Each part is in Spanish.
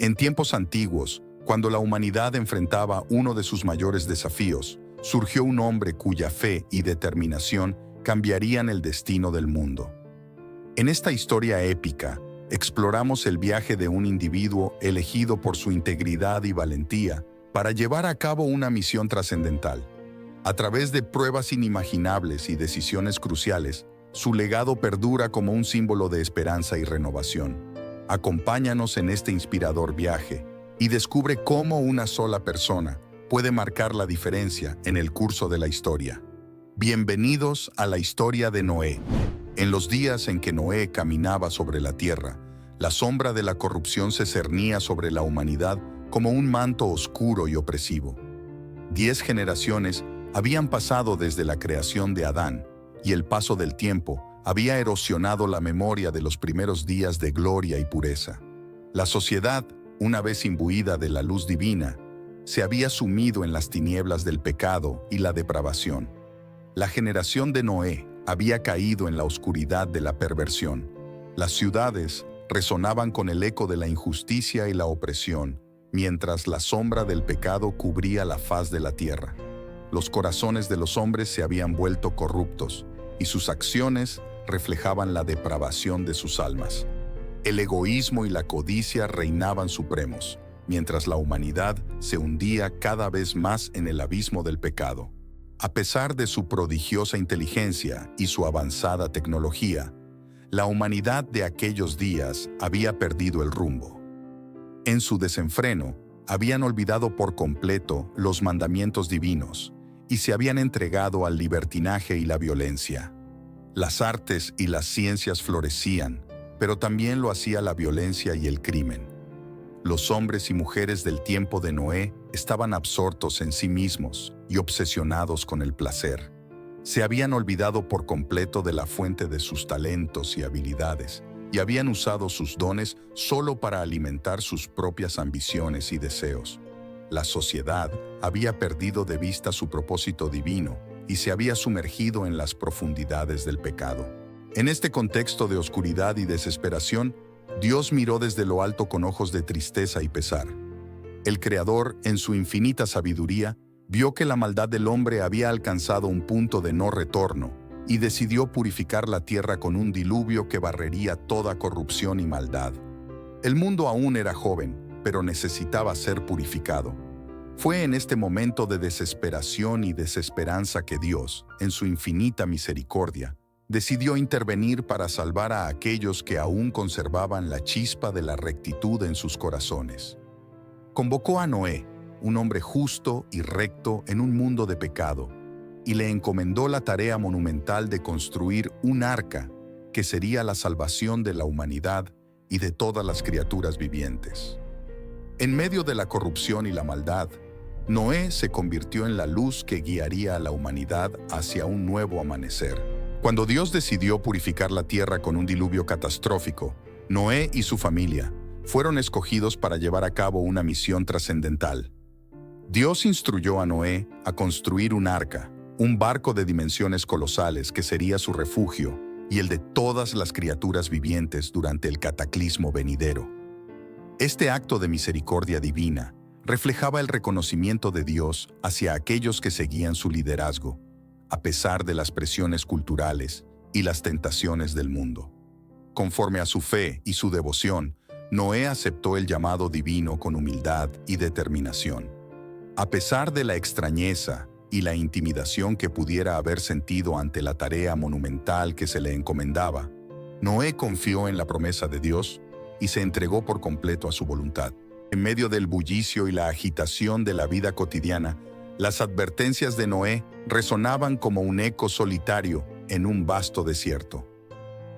En tiempos antiguos, cuando la humanidad enfrentaba uno de sus mayores desafíos, surgió un hombre cuya fe y determinación cambiarían el destino del mundo. En esta historia épica, exploramos el viaje de un individuo elegido por su integridad y valentía para llevar a cabo una misión trascendental. A través de pruebas inimaginables y decisiones cruciales, su legado perdura como un símbolo de esperanza y renovación. Acompáñanos en este inspirador viaje y descubre cómo una sola persona puede marcar la diferencia en el curso de la historia. Bienvenidos a la historia de Noé. En los días en que Noé caminaba sobre la tierra, la sombra de la corrupción se cernía sobre la humanidad como un manto oscuro y opresivo. 10 generaciones habían pasado desde la creación de Adán, y el paso del tiempo había erosionado la memoria de los primeros días de gloria y pureza. La sociedad, una vez imbuida de la luz divina, se había sumido en las tinieblas del pecado y la depravación. La generación de Noé había caído en la oscuridad de la perversión. Las ciudades resonaban con el eco de la injusticia y la opresión, mientras la sombra del pecado cubría la faz de la tierra. Los corazones de los hombres se habían vuelto corruptos, y sus acciones reflejaban la depravación de sus almas. El egoísmo y la codicia reinaban supremos, mientras la humanidad se hundía cada vez más en el abismo del pecado. A pesar de su prodigiosa inteligencia y su avanzada tecnología, la humanidad de aquellos días había perdido el rumbo. En su desenfreno, habían olvidado por completo los mandamientos divinos y se habían entregado al libertinaje y la violencia. Las artes y las ciencias florecían, pero también lo hacía la violencia y el crimen. Los hombres y mujeres del tiempo de Noé estaban absortos en sí mismos y obsesionados con el placer. Se habían olvidado por completo de la fuente de sus talentos y habilidades, y habían usado sus dones solo para alimentar sus propias ambiciones y deseos. La sociedad había perdido de vista su propósito divino y se había sumergido en las profundidades del pecado. En este contexto de oscuridad y desesperación, Dios miró desde lo alto con ojos de tristeza y pesar. El Creador, en su infinita sabiduría, vio que la maldad del hombre había alcanzado un punto de no retorno y decidió purificar la tierra con un diluvio que barrería toda corrupción y maldad. El mundo aún era joven, pero necesitaba ser purificado. Fue en este momento de desesperación y desesperanza que Dios, en su infinita misericordia, decidió intervenir para salvar a aquellos que aún conservaban la chispa de la rectitud en sus corazones. Convocó a Noé, un hombre justo y recto en un mundo de pecado, y le encomendó la tarea monumental de construir un arca que sería la salvación de la humanidad y de todas las criaturas vivientes. En medio de la corrupción y la maldad, Noé se convirtió en la luz que guiaría a la humanidad hacia un nuevo amanecer. Cuando Dios decidió purificar la tierra con un diluvio catastrófico, Noé y su familia fueron escogidos para llevar a cabo una misión trascendental. Dios instruyó a Noé a construir un arca, un barco de dimensiones colosales que sería su refugio y el de todas las criaturas vivientes durante el cataclismo venidero. Este acto de misericordia divina reflejaba el reconocimiento de Dios hacia aquellos que seguían su liderazgo, a pesar de las presiones culturales y las tentaciones del mundo. Conforme a su fe y su devoción, Noé aceptó el llamado divino con humildad y determinación. A pesar de la extrañeza y la intimidación que pudiera haber sentido ante la tarea monumental que se le encomendaba, Noé confió en la promesa de Dios y se entregó por completo a su voluntad. En medio del bullicio y la agitación de la vida cotidiana, las advertencias de Noé resonaban como un eco solitario en un vasto desierto.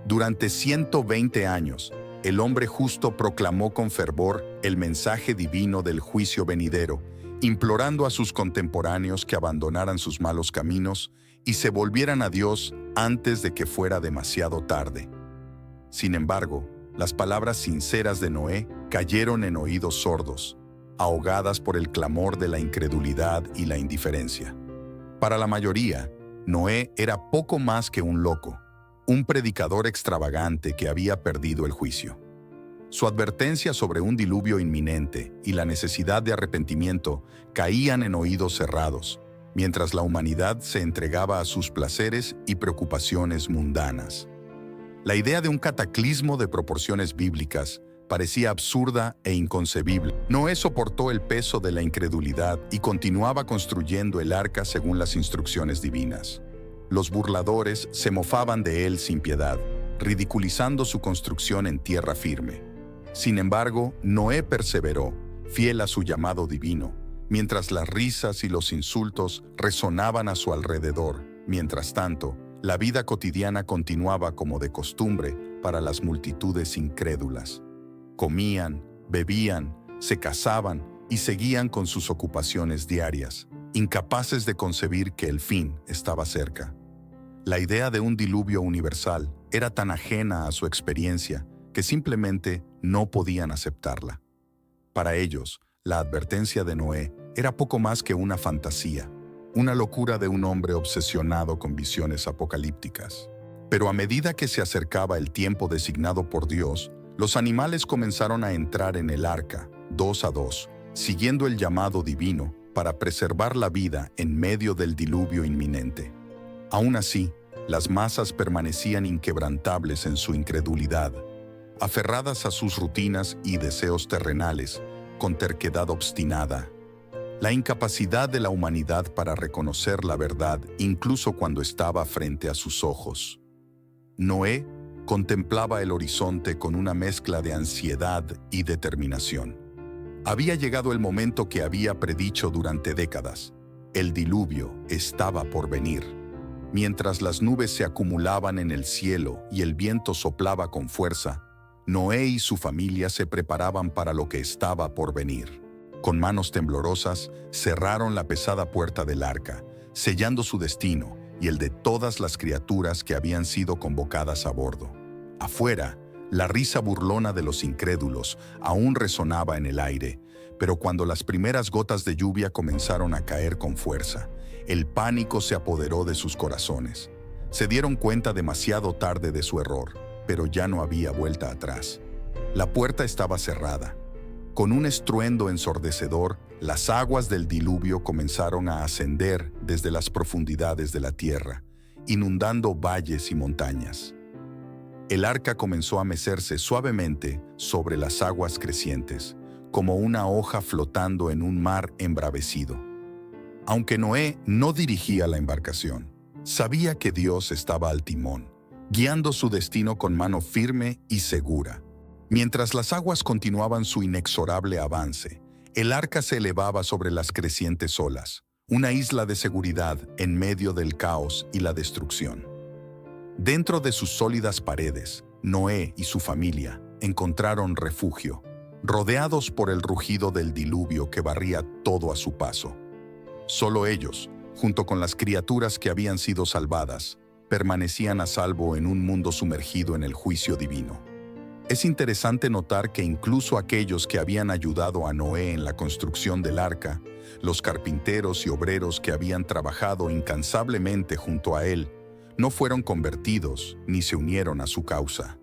Durante 120 años, el hombre justo proclamó con fervor el mensaje divino del juicio venidero, implorando a sus contemporáneos que abandonaran sus malos caminos y se volvieran a Dios antes de que fuera demasiado tarde. Sin embargo, las palabras sinceras de Noé cayeron en oídos sordos, ahogadas por el clamor de la incredulidad y la indiferencia. Para la mayoría, Noé era poco más que un loco, un predicador extravagante que había perdido el juicio. Su advertencia sobre un diluvio inminente y la necesidad de arrepentimiento caían en oídos cerrados, mientras la humanidad se entregaba a sus placeres y preocupaciones mundanas. La idea de un cataclismo de proporciones bíblicas parecía absurda e inconcebible. Noé soportó el peso de la incredulidad y continuaba construyendo el arca según las instrucciones divinas. Los burladores se mofaban de él sin piedad, ridiculizando su construcción en tierra firme. Sin embargo, Noé perseveró, fiel a su llamado divino, mientras las risas y los insultos resonaban a su alrededor. Mientras tanto, la vida cotidiana continuaba como de costumbre para las multitudes incrédulas. Comían, bebían, se casaban y seguían con sus ocupaciones diarias, incapaces de concebir que el fin estaba cerca. La idea de un diluvio universal era tan ajena a su experiencia que simplemente no podían aceptarla. Para ellos, la advertencia de Noé era poco más que una fantasía, una locura de un hombre obsesionado con visiones apocalípticas. Pero a medida que se acercaba el tiempo designado por Dios, los animales comenzaron a entrar en el arca, 2 a 2, siguiendo el llamado divino para preservar la vida en medio del diluvio inminente. Aún así, las masas permanecían inquebrantables en su incredulidad, aferradas a sus rutinas y deseos terrenales, con terquedad obstinada. La incapacidad de la humanidad para reconocer la verdad, incluso cuando estaba frente a sus ojos. Noé contemplaba el horizonte con una mezcla de ansiedad y determinación. Había llegado el momento que había predicho durante décadas. El diluvio estaba por venir. Mientras las nubes se acumulaban en el cielo y el viento soplaba con fuerza, Noé y su familia se preparaban para lo que estaba por venir. Con manos temblorosas, cerraron la pesada puerta del arca, sellando su destino y el de todas las criaturas que habían sido convocadas a bordo. Afuera, la risa burlona de los incrédulos aún resonaba en el aire, pero cuando las primeras gotas de lluvia comenzaron a caer con fuerza, el pánico se apoderó de sus corazones. Se dieron cuenta demasiado tarde de su error, pero ya no había vuelta atrás. La puerta estaba cerrada. Con un estruendo ensordecedor, las aguas del diluvio comenzaron a ascender desde las profundidades de la tierra, inundando valles y montañas. El arca comenzó a mecerse suavemente sobre las aguas crecientes, como una hoja flotando en un mar embravecido. Aunque Noé no dirigía la embarcación, sabía que Dios estaba al timón, guiando su destino con mano firme y segura. Mientras las aguas continuaban su inexorable avance, el arca se elevaba sobre las crecientes olas, una isla de seguridad en medio del caos y la destrucción. Dentro de sus sólidas paredes, Noé y su familia encontraron refugio, rodeados por el rugido del diluvio que barría todo a su paso. Solo ellos, junto con las criaturas que habían sido salvadas, permanecían a salvo en un mundo sumergido en el juicio divino. Es interesante notar que incluso aquellos que habían ayudado a Noé en la construcción del arca, los carpinteros y obreros que habían trabajado incansablemente junto a él, no fueron convertidos ni se unieron a su causa.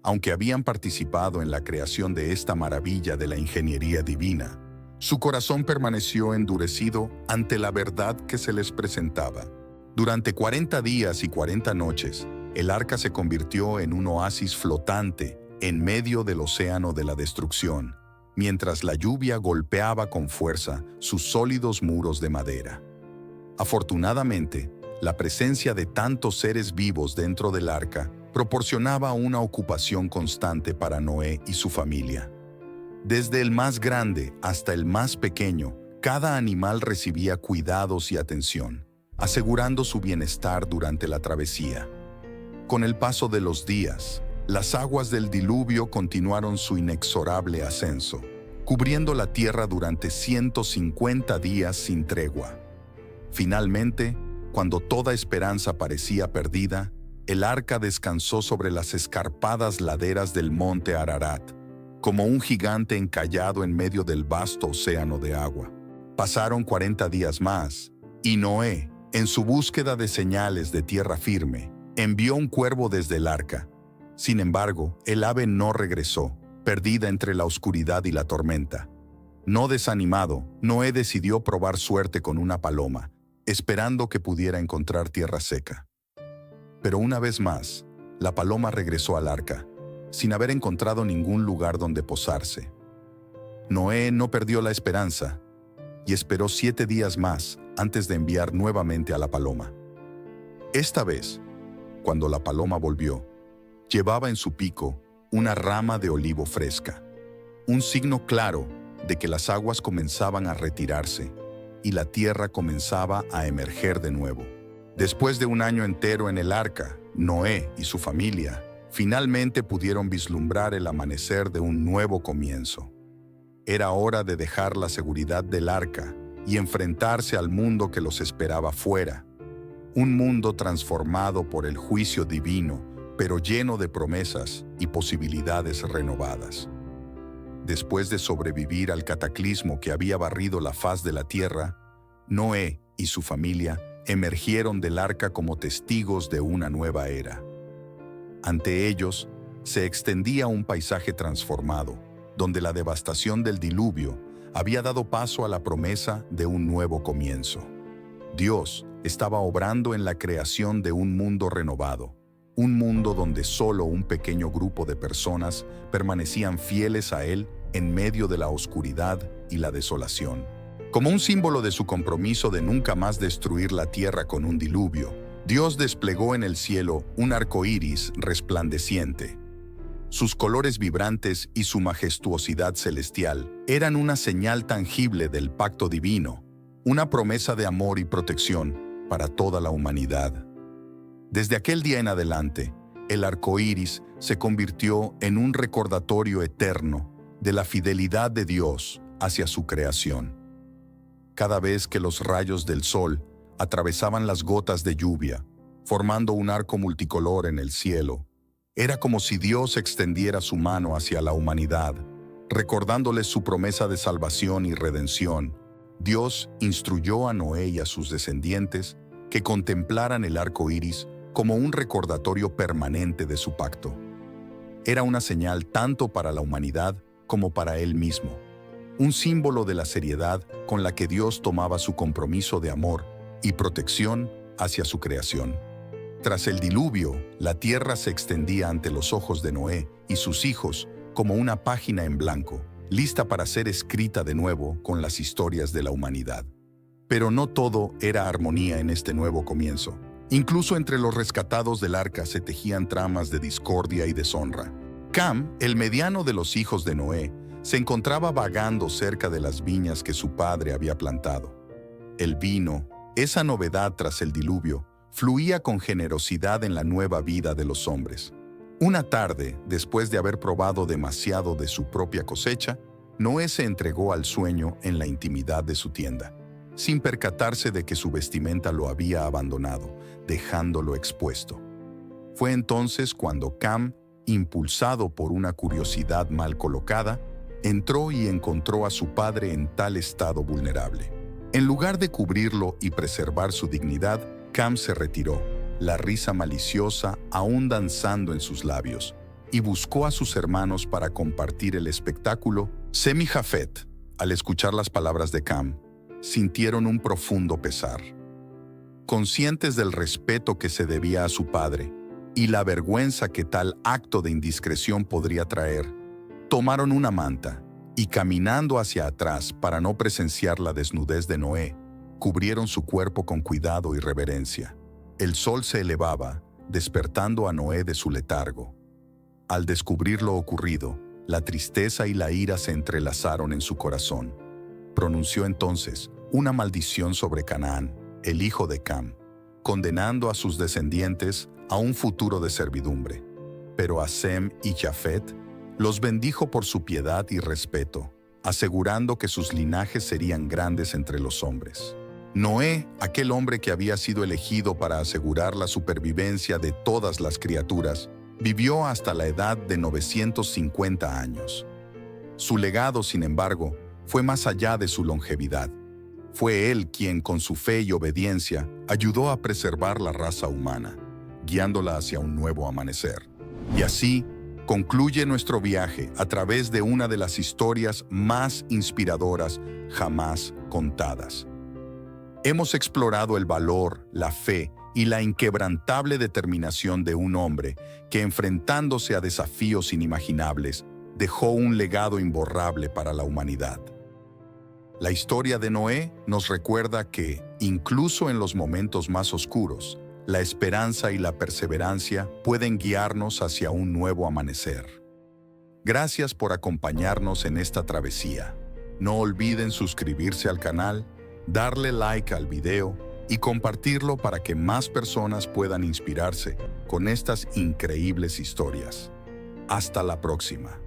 Aunque habían participado en la creación de esta maravilla de la ingeniería divina, su corazón permaneció endurecido ante la verdad que se les presentaba. Durante 40 días y 40 noches, el arca se convirtió en un oasis flotante en medio del océano de la destrucción, mientras la lluvia golpeaba con fuerza sus sólidos muros de madera. Afortunadamente, la presencia de tantos seres vivos dentro del arca proporcionaba una ocupación constante para Noé y su familia. Desde el más grande hasta el más pequeño, cada animal recibía cuidados y atención, asegurando su bienestar durante la travesía. Con el paso de los días, las aguas del diluvio continuaron su inexorable ascenso, cubriendo la tierra durante 150 días sin tregua. Finalmente, cuando toda esperanza parecía perdida, el arca descansó sobre las escarpadas laderas del monte Ararat, como un gigante encallado en medio del vasto océano de agua. Pasaron 40 días más, y Noé, en su búsqueda de señales de tierra firme, envió un cuervo desde el arca, Sin embargo, el ave no regresó, perdida entre la oscuridad y la tormenta. No desanimado, Noé decidió probar suerte con una paloma, esperando que pudiera encontrar tierra seca. Pero una vez más, la paloma regresó al arca, sin haber encontrado ningún lugar donde posarse. Noé no perdió la esperanza y esperó 7 días más antes de enviar nuevamente a la paloma. Esta vez, cuando la paloma volvió, llevaba en su pico una rama de olivo fresca, un signo claro de que las aguas comenzaban a retirarse y la tierra comenzaba a emerger de nuevo. Después de un año entero en el arca, Noé y su familia finalmente pudieron vislumbrar el amanecer de un nuevo comienzo. Era hora de dejar la seguridad del arca y enfrentarse al mundo que los esperaba fuera. Un mundo transformado por el juicio divino, pero lleno de promesas y posibilidades renovadas. Después de sobrevivir al cataclismo que había barrido la faz de la tierra, Noé y su familia emergieron del arca como testigos de una nueva era. Ante ellos se extendía un paisaje transformado, donde la devastación del diluvio había dado paso a la promesa de un nuevo comienzo. Dios estaba obrando en la creación de un mundo renovado, un mundo donde solo un pequeño grupo de personas permanecían fieles a Él en medio de la oscuridad y la desolación. Como un símbolo de su compromiso de nunca más destruir la tierra con un diluvio, Dios desplegó en el cielo un arco iris resplandeciente. Sus colores vibrantes y su majestuosidad celestial eran una señal tangible del pacto divino, una promesa de amor y protección para toda la humanidad. Desde aquel día en adelante, el arco iris se convirtió en un recordatorio eterno de la fidelidad de Dios hacia su creación. Cada vez que los rayos del sol atravesaban las gotas de lluvia, formando un arco multicolor en el cielo, era como si Dios extendiera su mano hacia la humanidad, recordándoles su promesa de salvación y redención. Dios instruyó a Noé y a sus descendientes que contemplaran el arco iris como un recordatorio permanente de su pacto. Era una señal tanto para la humanidad como para Él mismo, un símbolo de la seriedad con la que Dios tomaba su compromiso de amor y protección hacia su creación. Tras el diluvio, la tierra se extendía ante los ojos de Noé y sus hijos como una página en blanco, lista para ser escrita de nuevo con las historias de la humanidad. Pero no todo era armonía en este nuevo comienzo. Incluso entre los rescatados del arca se tejían tramas de discordia y deshonra. Cam, el mediano de los hijos de Noé, se encontraba vagando cerca de las viñas que su padre había plantado. El vino, esa novedad tras el diluvio, fluía con generosidad en la nueva vida de los hombres. Una tarde, después de haber probado demasiado de su propia cosecha, Noé se entregó al sueño en la intimidad de su tienda, sin percatarse de que su vestimenta lo había abandonado, dejándolo expuesto. Fue entonces cuando Cam, impulsado por una curiosidad mal colocada, entró y encontró a su padre en tal estado vulnerable. En lugar de cubrirlo y preservar su dignidad, Cam se retiró, la risa maliciosa aún danzando en sus labios, y buscó a sus hermanos para compartir el espectáculo. Sem y Jafet, al escuchar las palabras de Cam, sintieron un profundo pesar. Conscientes del respeto que se debía a su padre y la vergüenza que tal acto de indiscreción podría traer, tomaron una manta y, caminando hacia atrás para no presenciar la desnudez de Noé, cubrieron su cuerpo con cuidado y reverencia. El sol se elevaba, despertando a Noé de su letargo. Al descubrir lo ocurrido, la tristeza y la ira se entrelazaron en su corazón. Pronunció entonces una maldición sobre Canaán, el hijo de Cam, condenando a sus descendientes a un futuro de servidumbre. Pero a Sem y Jafet los bendijo por su piedad y respeto, asegurando que sus linajes serían grandes entre los hombres. Noé, aquel hombre que había sido elegido para asegurar la supervivencia de todas las criaturas, vivió hasta la edad de 950 años. Su legado, sin embargo, fue más allá de su longevidad. Fue él quien, con su fe y obediencia, ayudó a preservar la raza humana, guiándola hacia un nuevo amanecer. Y así concluye nuestro viaje a través de una de las historias más inspiradoras jamás contadas. Hemos explorado el valor, la fe y la inquebrantable determinación de un hombre que, enfrentándose a desafíos inimaginables, dejó un legado imborrable para la humanidad. La historia de Noé nos recuerda que, incluso en los momentos más oscuros, la esperanza y la perseverancia pueden guiarnos hacia un nuevo amanecer. Gracias por acompañarnos en esta travesía. No olviden suscribirse al canal, darle like al video y compartirlo para que más personas puedan inspirarse con estas increíbles historias. Hasta la próxima.